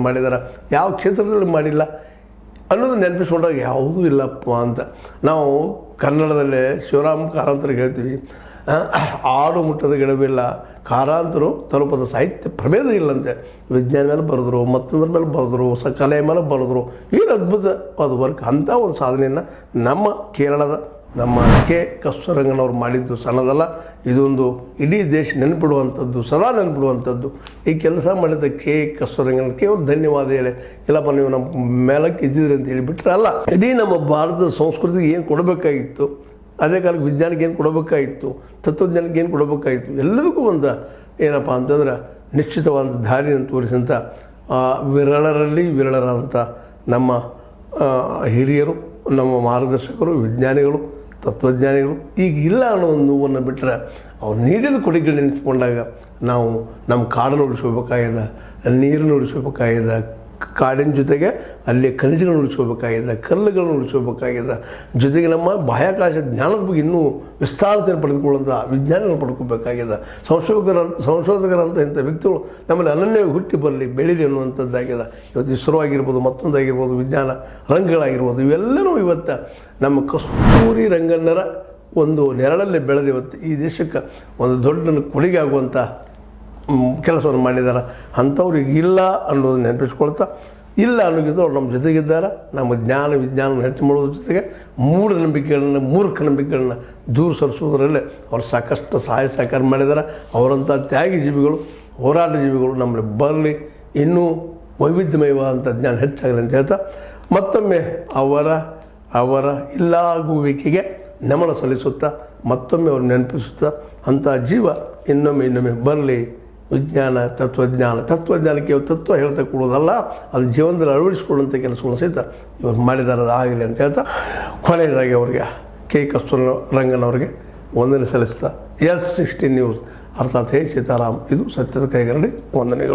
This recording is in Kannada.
ಮಾಡಿದ್ದಾರೆ, ಯಾವ ಕ್ಷೇತ್ರದಲ್ಲಿ ಮಾಡಿಲ್ಲ ಅನ್ನೋದು ನೆನಪಿಸ್ಕೊಂಡಾಗ ಯಾವುದೂ ಇಲ್ಲಪ್ಪ ಅಂತ. ನಾವು ಕನ್ನಡದಲ್ಲೇ ಶಿವರಾಮ ಕಾರಂತರಿಗೆ ಹೇಳ್ತೀವಿ, ಆಡು ಮುಟ್ಟದ ಗಿಡವಿಲ್ಲ, ಕಾರಂತರು ತಲುಪದ ಸಾಹಿತ್ಯ ಪ್ರಭೇದ ಇಲ್ಲಂತೆ. ವಿಜ್ಞಾನ ಮೇಲೆ ಬರೆದ್ರು, ಮತ್ತೊಂದ್ರ ಮೇಲೆ ಬರೆದ್ರು, ಕಲೆ ಮೇಲೆ ಬರೆದ್ರು. ಏನು ಅದ್ಭುತವಾದ ವರ್ಕ್. ಅಂಥ ಒಂದು ಸಾಧನೆಯನ್ನು ನಮ್ಮ ಕೇರಳದ ನಮ್ಮ ಕೆ ಕಸ್ತೂರಂಗನವ್ರು ಮಾಡಿದ್ದು ಸಣ್ಣದಲ್ಲ. ಇದೊಂದು ಇಡೀ ದೇಶ ನೆನಪಿಡುವಂಥದ್ದು, ಸದಾ ನೆನಪಿಡುವಂಥದ್ದು. ಈ ಕೆಲಸ ಮಾಡಿದ ಕೆ ಕಸ್ತೂರಂಗನ ಕೇವಲ ಧನ್ಯವಾದ ಹೇಳಿ, ಇಲ್ಲಪ್ಪ ನೀವು ನಮ್ಮ ಮೇಲಕ್ಕೆ ಇದ್ದಿದ್ರಿ ಅಂತ ಹೇಳಿಬಿಟ್ರೆ ಅಲ್ಲ. ಇಡೀ ನಮ್ಮ ಭಾರತದ ಸಂಸ್ಕೃತಿಗೆ ಏನು ಕೊಡಬೇಕಾಗಿತ್ತು, ಅದೇ ಕಾಲಕ್ಕೆ ವಿಜ್ಞಾನಕ್ಕೆ ಏನು ಕೊಡಬೇಕಾಗಿತ್ತು, ತತ್ವಜ್ಞಾನಕ್ಕೆ ಏನು ಕೊಡಬೇಕಾಗಿತ್ತು, ಎಲ್ಲದಕ್ಕೂ ಒಂದು ಏನಪ್ಪ ಅಂತಂದ್ರೆ ನಿಶ್ಚಿತವಾದ ದಾರಿಯನ್ನು ತೋರಿಸಂಥ ವಿರಳರಲ್ಲಿ ವಿರಳರಂಥ ನಮ್ಮ ಹಿರಿಯರು, ನಮ್ಮ ಮಾರ್ಗದರ್ಶಕರು, ವಿಜ್ಞಾನಿಗಳು, ತತ್ವಜ್ಞಾನಿಗಳು ಈಗ ಇಲ್ಲ ಅನ್ನೋ ಒಂದು ನೋವನ್ನು ಬಿಟ್ಟರೆ ಅವ್ರು ನೀಡಿದ ಕೊಡುಗೆ ನೆನೆಸ್ಕೊಂಡಾಗ ನಾವು ನಮ್ಮ ಕಾಡನ್ನು ಉಳಿಸ್ಕೋಬೇಕಾಗಿದೆ, ನೀರನ್ನು ಉಳಿಸ್ಕೋಬೇಕಾಗಿದೆ, ಕಾಡಿನ ಜೊತೆಗೆ ಅಲ್ಲಿ ಖನಿಜಗಳನ್ನು ಉಳಿಸ್ಕೋಬೇಕಾಗಿದೆ, ಕಲ್ಲುಗಳನ್ನು ಉಳಿಸ್ಕೋಬೇಕಾಗಿದೆ, ಜೊತೆಗೆ ನಮ್ಮ ಬಾಹ್ಯಾಕಾಶ ಜ್ಞಾನದ ಬಗ್ಗೆ ಇನ್ನೂ ವಿಸ್ತಾರತೆಯನ್ನು ಪಡೆದುಕೊಳ್ಳುವಂಥ ವಿಜ್ಞಾನಗಳನ್ನು ಪಡ್ಕೋಬೇಕಾಗಿದೆ. ಸಂಶೋಧಕರಂಥ ಇಂಥ ವ್ಯಕ್ತಿಗಳು ನಮ್ಮಲ್ಲಿ ಅನನ್ಯ ಹುಟ್ಟಿ ಬರಲಿ, ಬೆಳೀಲಿ ಅನ್ನುವಂಥದ್ದಾಗಿದೆ. ಇವತ್ತು ಇಸ್ರೋ ಆಗಿರ್ಬೋದು, ಮತ್ತೊಂದಾಗಿರ್ಬೋದು, ವಿಜ್ಞಾನ ರಂಗಗಳಾಗಿರ್ಬೋದು, ಇವೆಲ್ಲವೂ ಇವತ್ತು ನಮ್ಮ ಕಸ್ತೂರಿ ರಂಗಣ್ಣರ ಒಂದು ನೆರಳಲ್ಲಿ ಬೆಳೆದು ಇವತ್ತು ಈ ದೇಶಕ್ಕೆ ಒಂದು ದೊಡ್ಡ ಕೊಡುಗೆ ಆಗುವಂಥ ಕೆಲಸವನ್ನು ಮಾಡಿದ್ದಾರೆ. ಅಂಥವ್ರಿಗೆ ಇಲ್ಲ ಅನ್ನೋದು ನೆನಪಿಸ್ಕೊಳ್ತಾ, ಇಲ್ಲ ಅನ್ನೋಕ್ಕಿಂತ ಅವ್ರು ನಮ್ಮ ಜೊತೆಗಿದ್ದಾರೆ. ನಮ್ಮ ವಿಜ್ಞಾನವನ್ನು ಹೆಚ್ಚು ಮಾಡೋದ್ರ ಜೊತೆಗೆ ಮೂರ್ಖ ನಂಬಿಕೆಗಳನ್ನ ದೂರ ಸರಿಸೋದ್ರಲ್ಲೇ ಅವ್ರು ಸಾಕಷ್ಟು ಸಹಾಯ ಸಹಕಾರ ಮಾಡಿದ್ದಾರೆ. ಅವರಂಥ ತ್ಯಾಗಿ ಜೀವಿಗಳು, ಹೋರಾಟ ಜೀವಿಗಳು ನಮ್ಮಲ್ಲಿ ಬರಲಿ, ಇನ್ನೂ ವೈವಿಧ್ಯಮಯವಾದಂಥ ಜ್ಞಾನ ಹೆಚ್ಚಾಗಲಿ ಅಂತ ಹೇಳ್ತಾ, ಮತ್ತೊಮ್ಮೆ ಅವರ ಇಲ್ಲಾಗುವಿಕೆಗೆ ನಮನ ಸಲ್ಲಿಸುತ್ತಾ, ಮತ್ತೊಮ್ಮೆ ಅವ್ರು ನೆನಪಿಸುತ್ತಾ, ಅಂಥ ಜೀವ ಇನ್ನೊಮ್ಮೆ ಬರಲಿ. ತತ್ವಜ್ಞಾನಕ್ಕೆ ತತ್ವ ಹೇಳ್ತಾ ಕೊಡೋದಲ್ಲ, ಅದು ಜೀವನದಲ್ಲಿ ಅಳವಡಿಸಿಕೊಳ್ಳುವಂಥ ಕೆಲಸಗಳು ಸಹಿತ ಇವರು ಮಾಡಿದ್ದಾರೆ, ಅದು ಆಗಲಿ ಅಂತ ಹೇಳ್ತಾ, ಕೊನೆಯದಾಗಿ ಅವರಿಗೆ ಕೆ ಕಸ್ತೂರಂಗನವರಿಗೆ ವಂದನೆ ಸಲ್ಲಿಸ್ತಾ, S16 ನ್ಯೂಸ್ ಅರ್ಥಾತ್ ಹೇ ಸೀತಾರಾಮ್, ಇದು ಸತ್ಯದ ಕೈಗನ್ನಡಿ. ವಂದನೆಗಳು.